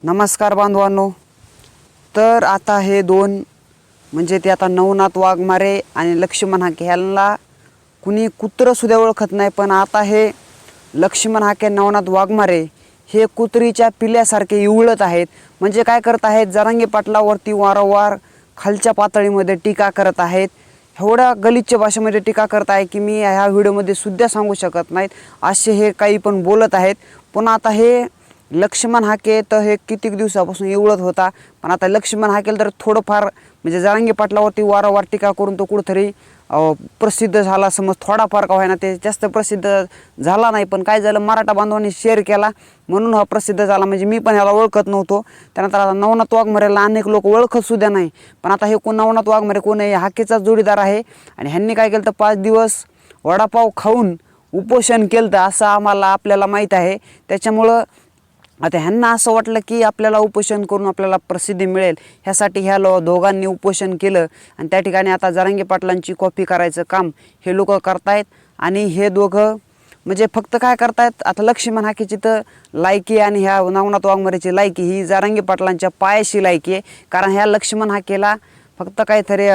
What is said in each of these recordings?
नमस्कार बांधवांनो. तर आता हे दोन म्हणजे ते आता नवनाथ वाघमारे आणि लक्ष्मण हाके ह्यांना कुणी कुत्रंसुद्धा ओळखत नाही. पण आता हे लक्ष्मण हाके नवनाथ वाघमारे हे कुत्रीच्या पिल्यासारखे इवळत आहेत. म्हणजे काय करत आहेत, जरांगे पाटलावरती वारंवार खालच्या पातळीमध्ये टीका करत आहेत. एवढ्या गलिच्छ भाषेमध्ये टीका करत आहे की मी ह्या व्हिडिओमध्ये सुद्धा सांगू शकत नाहीत असे हे काही पण बोलत आहेत. पण आता हे लक्ष्मण हाके तर हे कितीक दिवसापासून इवळत होता. पण आता लक्ष्मण हाकेला तर थोडंफार म्हणजे जरांगे पाटलावरती वारंवार टीका करून तो कुठंतरी प्रसिद्ध झाला. समज थोडाफार का होईना, ते जास्त प्रसिद्ध झाला नाही. पण काय झालं, मराठा बांधवांनी शेअर केला म्हणून हा प्रसिद्ध झाला. म्हणजे मी पण ह्याला ओळखत नव्हतो. त्यानंतर आता नवनाथ वाघमारेला अनेक लोक ओळखत सुद्धा नाही. पण आता हे कोण नवनाथ वाघमारे कोण आहे, हाकेचा जोडीदार आहे. आणि ह्यांनी काय केलं तर 5 दिवस वडापाव खाऊन उपोषण केलं असं आपल्याला माहीत आहे. त्याच्यामुळं आता ह्यांना असं वाटलं की आपल्याला उपोषण करून आपल्याला प्रसिद्धी मिळेल, ह्यासाठी ह्या दोघांनी उपोषण केलं. आणि त्या ठिकाणी आता जरांगे पाटलांची कॉपी करायचं काम हे लोक करतायत. आणि हे दोघं म्हणजे फक्त काय करतायत, आता लक्ष्मण हाकेची तर लायकी आणि ह्या नवनाथ वाघमारेची लायकी ही जरांगे पाटलांच्या पायाशी लायकी आहे. कारण ह्या लक्ष्मण हाकेला फक्त काहीतरी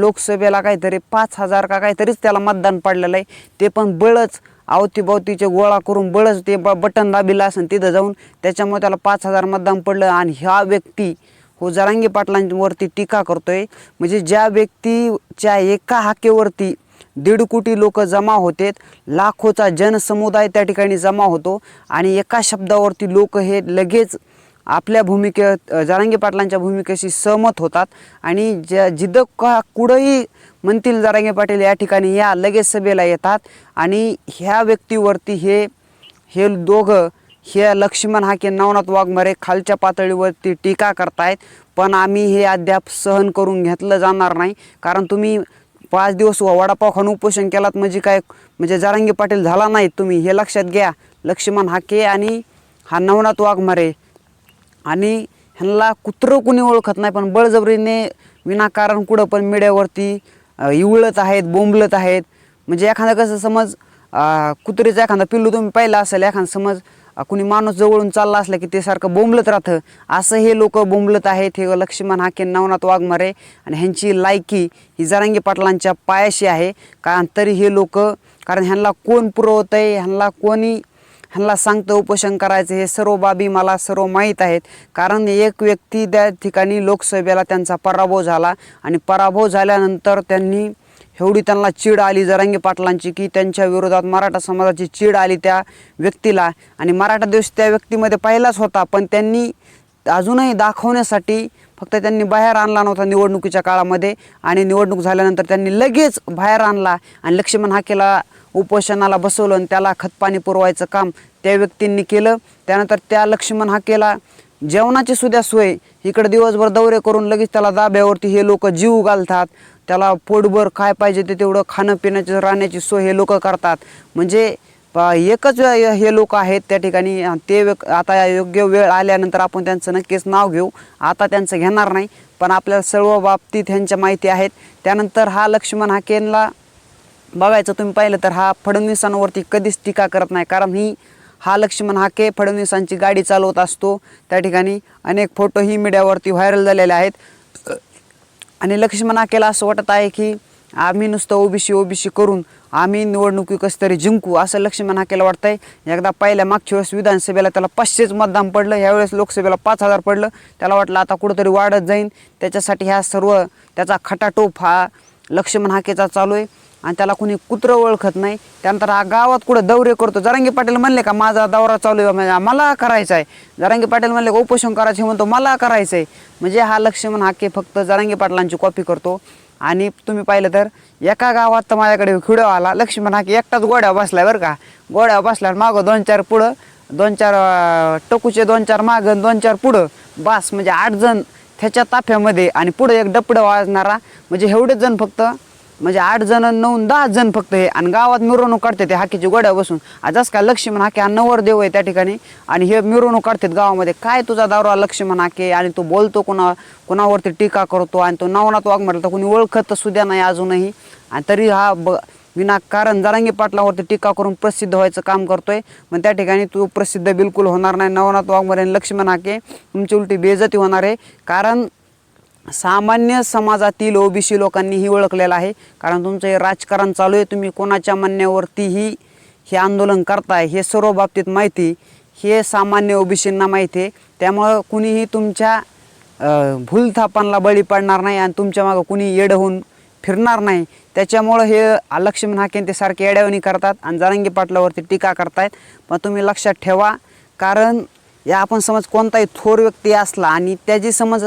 लोकसभेला काहीतरी 5,000 का काहीतरीच त्याला मतदान पडलेलं आहे. ते पण बळच अवतीभवतीचे गोळा करून बळच ते बटन दाबिलं असेल तिथं जाऊन, त्याच्यामुळे त्याला 5,000 मतदान पडलं. आणि ह्या व्यक्ती हो जरांगे पाटलांवरती टीका करतोय. म्हणजे ज्या व्यक्तीच्या एका हाकेवरती 1.5 कोटी लोक जमा होतेत, लाखोचा जनसमुदाय त्या ठिकाणी जमा होतो आणि एका शब्दावरती लोक हे लगेच आपल्या जरांगे पाटलांच्या भूमिकेशी सहमत होतात. आणि जिथं कुठंही म्हणतील जरांगे पाटील या ठिकाणी या, लगेच सभेला येतात. आणि ह्या व्यक्तीवरती हे दोघं हे लक्ष्मण हाके नवनाथ वाघमारे खालच्या पातळीवरती टीका करतायत. पण आम्ही हे अद्याप सहन करून घेतलं जाणार नाही. कारण तुम्ही 5 दिवस वडापाव खाऊन उपोषण केलात म्हणजे काय, म्हणजे जरांगे पाटील झाला नाहीत तुम्ही, हे लक्षात घ्या. लक्ष्मण हाके आणि हा नवनाथ वाघमारे आणि ह्यांना कुत्रं कुणी ओळखत नाही. पण बळजबरीने विनाकारण कुठं पण मीडियावरती इवळत आहेत, बोंबलत आहेत. म्हणजे एखादं कसं समज कुत्रीचं एखादा पिल्लू तुम्ही पाहिलं असेल, एखादं समज कुणी माणूस जवळून चालला असला की ते सारखं बोंबलत राहतं, असं हे लोक बोंबलत आहेत. हे लक्ष्मण हाके नवनाथ वाघमारे आणि ह्यांची लायकी ही जरांगे पाटलांच्या पायाशी आहे. कारण तरी हे लोक, कारण ह्यांना कोण पुरवत आहे, ह्यांना सांगतं उपोषण करायचं, हे सर्व बाबी मला सर्व माहीत आहेत. कारण एक व्यक्ती त्या ठिकाणी लोकसभेला त्यांचा पराभव झाला आणि पराभव झाल्यानंतर त्यांना चीड आली जरांगे पाटलांची, की त्यांच्या विरोधात मराठा समाजाची चीड आली त्या व्यक्तीला. आणि मराठा दिवस त्या व्यक्तीमध्ये पहिलाच होता, पण त्यांनी अजूनही दाखवण्यासाठी फक्त त्यांनी बाहेर आणला नव्हता निवडणुकीच्या काळामध्ये. आणि निवडणूक झाल्यानंतर त्यांनी लगेच बाहेर आणला आणि लक्ष्मण हाकेला उपोषणाला बसवलं आणि त्याला खतपाणी पुरवायचं काम त्या व्यक्तींनी केलं. त्यानंतर त्या लक्ष्मण हाकेला जेवणाची सुद्धा सोय, इकडे दिवसभर दौरे करून लगेच त्याला दाब्यावरती हे लोक जीव घालतात. त्याला पोटभर काय पाहिजे ते तेवढं खाणं पिण्याची राहण्याची सोय हे लोक करतात. म्हणजे एकच हे लोक आहेत त्या ठिकाणी. ते आता योग्य वेळ आल्यानंतर आपण त्यांचं नक्कीच नाव घेऊ, आता त्यांचं घेणार नाही. पण आपल्याला सर्व बाबतीत ह्यांच्या माहिती आहेत. त्यानंतर हा लक्ष्मण हाकेंना बघायचं तुम्ही पाहिलं तर हा फडणवीसांवरती कधीच टीका करत नाही. कारण हा लक्ष्मण हाके फडणवीसांची गाडी चालवत असतो. त्या ठिकाणी अनेक फोटोही मीडियावरती व्हायरल झालेले आहेत. आणि लक्ष्मण हाकेला असं वाटत आहे की आम्ही नुसतं ओबीसी करून आम्ही निवडणुकी कसं तरी जिंकू, असं लक्ष्मण हाकेला वाटतंय. एकदा मागच्या वेळेस विधानसभेला त्याला 500च मतदान पडलं, ह्यावेळेस लोकसभेला 5,000 पडलं. त्याला वाटलं आता कुठंतरी वाढत जाईन, त्याच्यासाठी त्याचा खटाटोप हा लक्ष्मण हाकेचा चालू आहे. आणि त्याला कोणी कुत्रं ओळखत नाही. त्यानंतर हा गावात कुठं दौरे करतो. जरांगे पाटील म्हणले का माझा दौरा चालू आहे, मला करायचा आहे. जरांगे पाटील म्हणले का उपोषण करायचं, म्हणतो मला करायचं आहे. म्हणजे हा लक्ष्मण हाके फक्त जरांगे पाटलांची कॉपी करतो. आणि तुम्ही पाहिलं तर एका गावात तर माझ्याकडे व्हिडिओ आला, लक्ष्मण हाके एकटाच गोड्यावर बसलाय बरं का. गोड्यावर बसल्यावर मागं 2-4 पुढं, 2-4 टकूचे 2-4 मागं 2-4 पुढं, बस म्हणजे 8 जण त्याच्या ताफ्यामध्ये. आणि पुढं एक डपडं वाजणारा, म्हणजे एवढेच जण फक्त, म्हणजे 8 जण 9-10 जण फक्त हे. आणि गावात मिरवणूक काढते ते हाकेची गोड्या बसून. आजच का लक्ष्मण हाके हा नवरदेव आहे त्या ठिकाणी. आणि हे मिरवणूक काढतात गावामध्ये. काय तुझा दौरा लक्ष्मण हाके, आणि तो बोलतो कोणावरती टीका करतो. आणि तो नवनाथ वाघमारे तर कोणी ओळखत सुद्धा नाही अजूनही. आणि तरी हा विनाकारण जरांगे पाटलावरती टीका करून प्रसिद्ध व्हायचं काम करतोय, पण त्या ठिकाणी तू प्रसिद्ध बिलकुल होणार नाही. नवनाथ वाघमारे आणि लक्ष्मण हाके तुमची उलटी बेइज्जती होणार आहे. कारण सामान्य समाजातील ओबीसी लोकांनीही ओळखलेलं आहे. कारण तुमचं हे राजकारण चालू आहे, तुम्ही कोणाच्या म्हणण्यावरतीही हे आंदोलन करताय हे सर्व बाबतीत माहिती हे सामान्य ओबीसींना माहिती आहे. त्यामुळं कुणीही तुमच्या भूलथापांना बळी पडणार नाही आणि तुमच्या मागं कुणी येडं होऊन फिरणार नाही. त्याच्यामुळं हे लक्ष्मण हाके ते सारखे येड्यावानी करतात आणि जरांगे पाटलावरती टीका करतायत. पण तुम्ही लक्षात ठेवा, कारण या आपण समज कोणताही थोर व्यक्ती असला आणि त्याची समज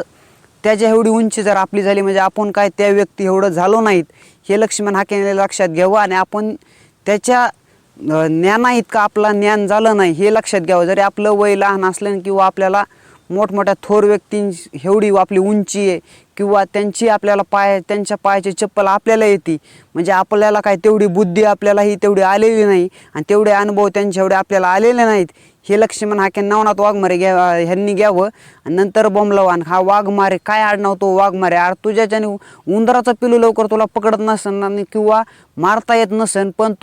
त्याच्या एवढी उंची जर आपली झाली म्हणजे आपण काय त्या व्यक्ती एवढं झालो नाहीत हे लक्ष्मण हाकेने लक्षात घ्यावं. आणि आपण त्याच्या ज्ञाना इतकं आपलं ज्ञान झालं नाही हे लक्षात घ्यावं. जरी आपलं वय लहान असलं किंवा आपल्याला मोठमोठ्या थोर व्यक्तींची एवढी आपली उंची आहे किंवा त्यांची आपल्याला त्यांच्या पायाची चप्पल आपल्याला येते, म्हणजे आपल्याला काय तेवढी बुद्धी आपल्यालाही तेवढी आलेली नाही आणि तेवढे अनुभव त्यांच्या एवढे आपल्याला आलेले नाहीत हे लक्ष्मण हाके नवनाथ वाघमारे ह्यांनी घ्यावं. आणि नंतर बोंबलवान हा वाघमारे काय आडनाव तो वाघमारे, अरे तुझ्याच्याने उंदराचा पिलू लवकर तुला पकडत नसेल किंवा मारता येत नसेल, पण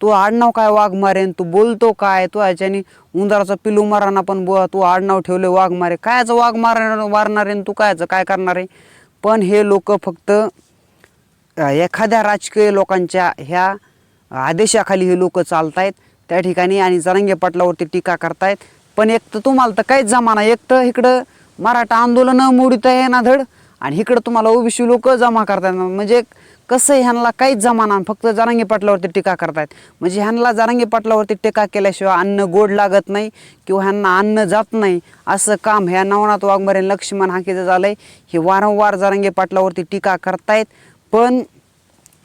तू आडनाव काय वाघमारे, तू बोलतो काय, तू ह्याच्याने उंदराचा पिलू माराना पण तू आडनाव ठेवले वाघमारे, कायचं वाघ मारणार आहे तू कायचं काय करणार आहे. पण हे लोक फक्त एखाद्या राजकीय लोकांच्या ह्या आदेशाखाली हे लोक चालतायत त्या ठिकाणी आणि जरांगे पाटलावरती टीका करतायत. पण एक तर तुम्हाला तर काहीच जमाना, एक तर इकडं मराठा आंदोलन मोडीत आहे ना धड आणि इकडं तुम्हाला ओबीसी लोक जमा करतात. म्हणजे कसं ह्यांना काहीच जमाना, फक्त जरांगे पाटलावरती टीका करतायत. म्हणजे ह्यांना जरांगे पाटलावरती टीका केल्याशिवाय अन्न गोड लागत नाही किंवा ह्यांना अन्न जात नाही असं काम ह्या नवनाथ वाघमारे लक्ष्मण हाकेचं झालंय. हे वारंवार जरांगे पाटलावरती टीका करतायत, पण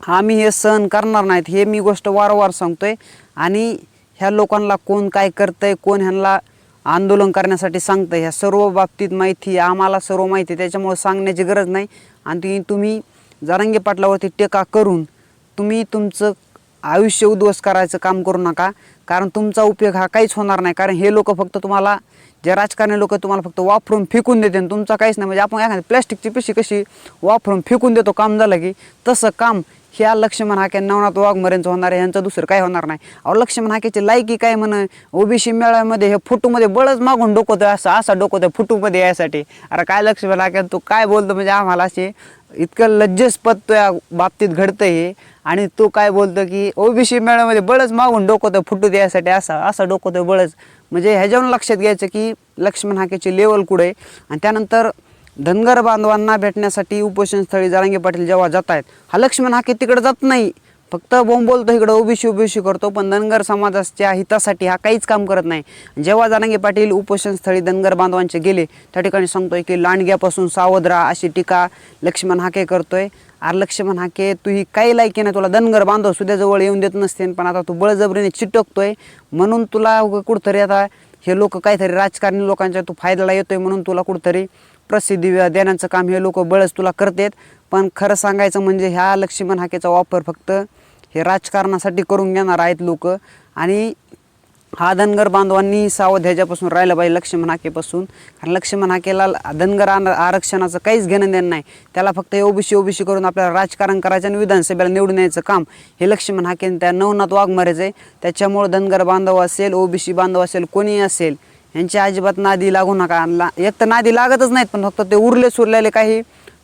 आम्ही हे सहन करणार नाहीत हे मी गोष्ट वारंवार सांगतोय. आणि ह्या लोकांना कोण काय करतंय, कोण ह्यांना आंदोलन करण्यासाठी सांगतं, ह्या सर्व बाबतीत माहिती आम्हाला सर्व माहिती, त्याच्यामुळे सांगण्याची गरज नाही. आणि तुम्ही जरांगे पाटलावरती टीका करून तुम्ही तुमचं आयुष्य उद्ध्वस्त करायचं काम करू नका, कारण तुमचा उपयोग हा काहीच होणार नाही. कारण हे लोक फक्त तुम्हाला, जे राजकारणी लोक तुम्हाला फक्त वापरून फेकून देते आणि तुमचा काहीच नाही. म्हणजे आपण एखादी प्लॅस्टिकची पिशवी कशी वापरून फेकून देतो काम झालं की, तसं काम ह्या लक्ष्मण हाके नवनाथ वाघमारेंचं होणार आहे, ह्यांचं दुसरं काय होणार नाही. अहो लक्ष्मण हाकेची लायकी काय म्हण, ओबीसी मेळ्यामध्ये हे फोटोमध्ये बळच मागून डोकवतोय, असा डोकवतोय फोटोमध्ये यायसाठी. अरे काय लक्ष्मण हाके तू काय बोलतो, म्हणजे आम्हाला असे इतकं लज्जास्पद तो या बाबतीत घडतं हे. आणि तू काय बोलतो की ओबीसी मेळ्यामध्ये बळच मागून डोकवतोय फुटू द्यायसाठी, असा डोकवतोय बळच. म्हणजे ह्याच्यावरून लक्षात घ्यायचं की लक्ष्मण हाकेची लेवल कुठे आहे. आणि त्यानंतर धनगर बांधवांना भेटण्यासाठी उपोषणस्थळी जरांगे पाटील जेव्हा जात आहेत, हा लक्ष्मण हाके तिकडे जात नाही, फक्त बोंब बोलतो इकडं ओबीसी करतो, पण धनगर समाजाच्या हितासाठी हा काहीच काम करत नाही. जेव्हा जरांगे पाटील उपोषणस्थळी धनगर बांधवांचे गेले त्या ठिकाणी सांगतोय की लांडग्यापासून सावध राहा अशी टीका लक्ष्मण हाके करतोय. अरे लक्ष्मण हाके तू ही काही लायकी नाही, तुला धनगर बांधव सुद्धा जवळ येऊन देत नसते, पण आता तू बळजबरीने चिटकतोय म्हणून तुला कुठंतरी आता हे लोक काहीतरी राजकारणी लोकांच्या तू फायद्याला येतोय म्हणून तुला कुठंतरी प्रसिद्धी देण्याचं काम हे लोक बळच तुला करतात. पण खरं सांगायचं म्हणजे ह्या लक्ष्मण हाकेचा वापर फक्त हे राजकारणासाठी करून घेणार आहेत लोक. आणि हा धनगर बांधवांनी सावध ह्याच्यापासून राहिलं पाहिजे लक्ष्मण हाकेपासून. कारण लक्ष्मण हाकेला धनगर आरक्षणाचं काहीच घेणं देणं नाही, त्याला फक्त ओबीसी करून आपल्याला राजकारण करायचं आणि विधानसभेला निवडून यायचं काम हे लक्ष्मण हाके त्या नवनाथ वाघमारेचं आहे. त्याच्यामुळं धनगर बांधव असेल, ओबीसी बांधव असेल, कोणीही असेल, यांच्या अजिबात नादी लागू नका. एक तर नादी लागतच नाहीत, पण फक्त ते उरलेले काही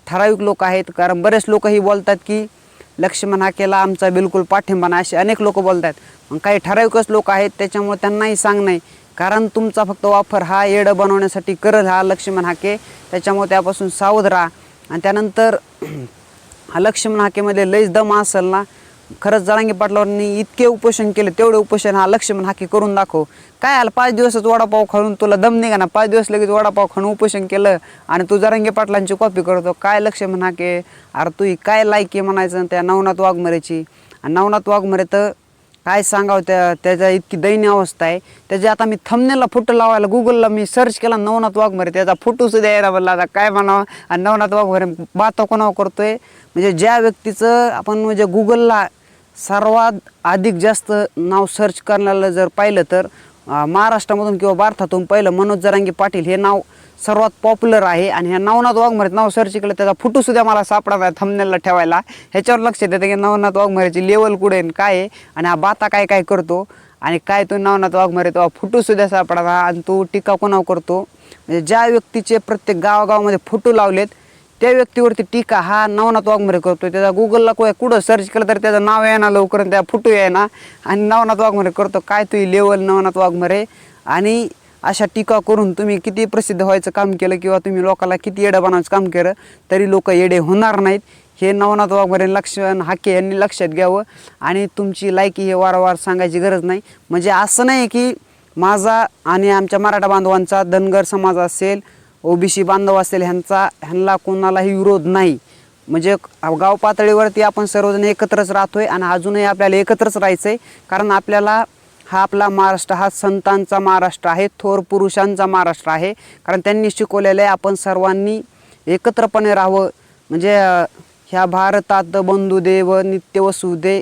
ठराविक लोक आहेत. कारण बरेच लोकही बोलतात की लक्ष्मण हाकेला आमचा बिलकुल पाठिंबा नाही, असे अनेक लोक बोलतात. मग काही ठराविकच लोक आहेत, त्याच्यामुळे त्यांनाही सांग नाही. कारण तुमचा फक्त वापर हा येडं बनवण्यासाठी करल हा लक्ष्मण हाके, त्याच्यामुळे त्यापासून सावध राहा. आणि त्यानंतर हा लक्ष्मण हाकेमध्ये लईच दम असेल ना, खरंच जरांगे पाटलांनी इतके उपोषण केले तेवढे उपोषण हा लक्ष्मण हाके करून दाखव. काय आलं 5 दिवसच वडापाव खाऊन तुला दम निघा ना, 5 दिवस लगेच वडापाव खाऊन उपोषण केलं आणि तू जरांगे पाटलांची कॉपी करतो. काय लक्ष्मण हाके, अरे तू काय लायकी म्हणायचं त्या नवनाथ वाघमारेची. आणि नवनाथ वाघमारे तर काय सांगावं, त्याच्या इतकी दयनीय अवस्था आहे. त्याचे आता मी थंबनेलला फोटो लावायला गुगलला मी सर्च केला नवनाथ वाघमारे, त्याचा फोटो सुद्धा यायला बोलला. आता काय म्हणावं. आणि नवनाथ वाघमारे बाता कोणावर करतोय, म्हणजे ज्या व्यक्तीचं आपण म्हणजे गुगलला सर्वात अधिक जास्त नाव सर्च करण्याला जर पाहिलं तर महाराष्ट्रामधून किंवा भारतातून पहिलं मनोज जरांगे पाटील हे नाव सर्वात पॉप्युलर आहे. आणि ह्या नवनाथ वाघमारे नाव सर्च केलं त्याचा फोटोसुद्धा मला सापडत आहे थंबनेलला ठेवायला. ह्याच्यावर लक्ष देतं की नवनाथ वाघमारेची लेवल कुठे आहे, काय आहे आणि हा बाता काय काय करतो आणि काय तो नवनाथ वाघमारे तो फोटोसुद्धा सापडा आणि तो टीका कोणावर करतो. म्हणजे ज्या व्यक्तीचे प्रत्येक गावागावामध्ये फोटो लावलेत त्या व्यक्तीवरती टीका हा नवनाथ वाघमारे करतो. त्याचा गुगलला कुठं सर्च केलं तर त्याचं नाव येणार लवकर त्या फोटो येईना आणि नवनाथ वाघमारे करतो. काय तुझी लेवल नवनाथ वाघमारे. आणि अशा टीका करून तुम्ही किती प्रसिद्ध व्हायचं काम केलं किंवा तुम्ही लोकांना किती येडं बनायचं काम केलं तरी लोक येडे होणार नाहीत. हे नवनाथ वाघमारे लक्ष्मण हाके यांनी लक्षात घ्यावं. आणि तुमची लायकी हे वारंवार सांगायची गरज नाही. म्हणजे असं नाही की माझा आणि आमच्या मराठा बांधवांचा धनगर समाज असेल ओबीसी बांधव असेल ह्यांना कोणालाही विरोध नाही. म्हणजे गाव पातळीवरती आपण सर्वजण एकत्रच राहतोय आणि अजूनही आपल्याला एकत्रच राहायचं आहे. कारण आपल्याला हा आपला महाराष्ट्र हा संतांचा महाराष्ट्र आहे, थोर पुरुषांचा महाराष्ट्र आहे. कारण त्यांनी शिकवलेलं आहे आपण सर्वांनी एकत्रपणे राहावं. म्हणजे ह्या भारतात बंधुदेव नित्य वसुदे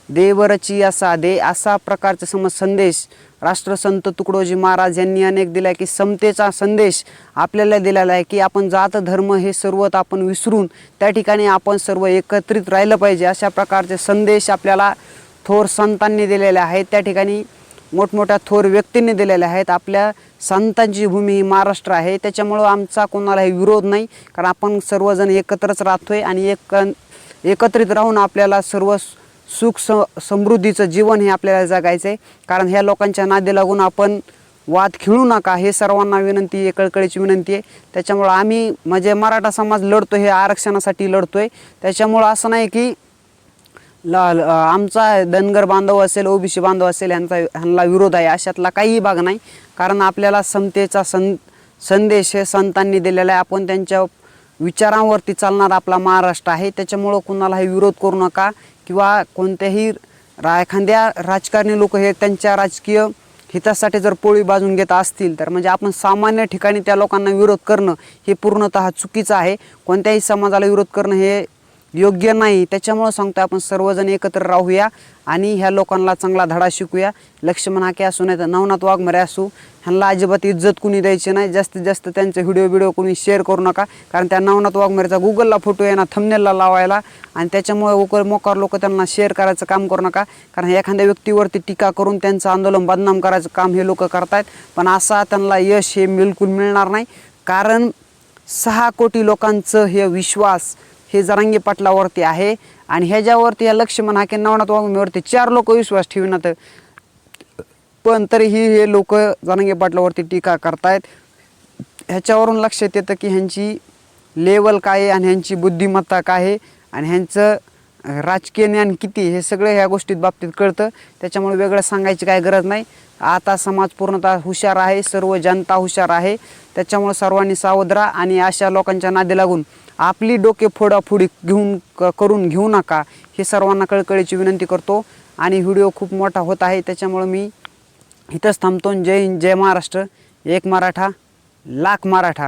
देवरची असा दे असा प्रकारचा संदेश राष्ट्रसंत तुकडोजी महाराज यांनी अनेक दिला की समतेचा संदेश आपल्याला दिलेला आहे की आपण जात धर्म हे सर्व आपण विसरून त्या ठिकाणी आपण सर्व एकत्रित राहिलं पाहिजे. अशा प्रकारचे संदेश आपल्याला थोर संतांनी दिलेले आहेत. त्या ठिकाणी मोठमोठ्या थोर व्यक्तींनी दिलेले आहेत. आपल्या संतांची भूमी ही महाराष्ट्र आहे. त्याच्यामुळं आमचा कोणालाही विरोध नाही. कारण आपण सर्वजण एकत्रच राहतोय आणि एकत्रित राहून आपल्याला सर्व सुख समृद्धीचं जीवन हे आपल्याला जगायचं आहे. कारण ह्या लोकांच्या नादी लागून आपण वाद खेळू नका हे सर्वांना विनंती आहे, कळकळीची विनंती आहे. त्याच्यामुळं आम्ही म्हणजे मराठा समाज लढतो हे आरक्षणासाठी लढतोय. त्याच्यामुळं असं नाही की आमचा धनगर बांधव असेल ओबीसी बांधव असेल ह्यांना विरोध आहे अशातला काहीही भाग नाही. कारण आपल्याला समतेचा संदेश हे संतांनी दिलेला आहे. आपण त्यांच्या विचारांवरती चालणारा आपला महाराष्ट्र आहे. त्याच्यामुळं कुणालाही विरोध करू नका किंवा कोणत्याही एखाद्या राजकारणी लोक हे त्यांच्या राजकीय हितासाठी जर पोळी बाजून घेत असतील तर म्हणजे आपण सामान्य ठिकाणी त्या लोकांना विरोध करणं हे पूर्णतः चुकीचं आहे. कोणत्याही समाजाला विरोध करणं हे योग्य नाही. त्याच्यामुळं सांगतो आपण सर्वजण एकत्र राहूया आणि ह्या लोकांना चांगला धडा शिकूया. लक्ष्मण हाके असू नाही तर नवनाथ वाघमारे असू ह्यांना अजिबात इज्जत कुणी द्यायची नाही. जास्तीत जास्त त्यांचे व्हिडिओ कुणी शेअर करू नका. कारण त्या नवनाथ वाघमारेचा गुगलला फोटो आहे ना थंबनेलला लावायला आणि त्याच्यामुळे मोकार लोक त्यांना शेअर करायचं काम करू नका. कारण एखाद्या व्यक्तीवरती टीका करून त्यांचं आंदोलन बदनाम करायचं काम हे लोक करतायत. पण असा त्यांना यश हे बिलकुल मिळणार नाही. कारण 6 कोटी लोकांचं हे विश्वास हे जरांगे पाटलावरती आहे आणि ह्याच्यावरती या लक्ष्मण हाके नवनाथ वाघमारेवरती 4 लोक विश्वास ठेवणार पण तरीही हे लोक जरांगे पाटलावरती टीका करतायत. ह्याच्यावरून लक्षात येतं की ह्यांची लेवल काय आहे आणि ह्यांची बुद्धिमत्ता काय आहे आणि ह्यांचं राजकीय ज्ञान किती हे सगळं ह्या गोष्टीत बाबतीत कळतं. त्याच्यामुळे वेगळं सांगायची काय गरज नाही. आता समाज पूर्णतः हुशार आहे, सर्व जनता हुशार आहे. त्याच्यामुळे सर्वांनी सावध राहा आणि अशा लोकांच्या नादी लागून आपली डोके फोडाफोडी करून घेऊ नका हे सर्वांना कळकळीची विनंती करतो. आणि व्हिडिओ खूप मोठा होत आहे त्याच्यामुळे मी इथंच थांबतो. जय हिंद, जय महाराष्ट्र, एक मराठा लाख मराठा.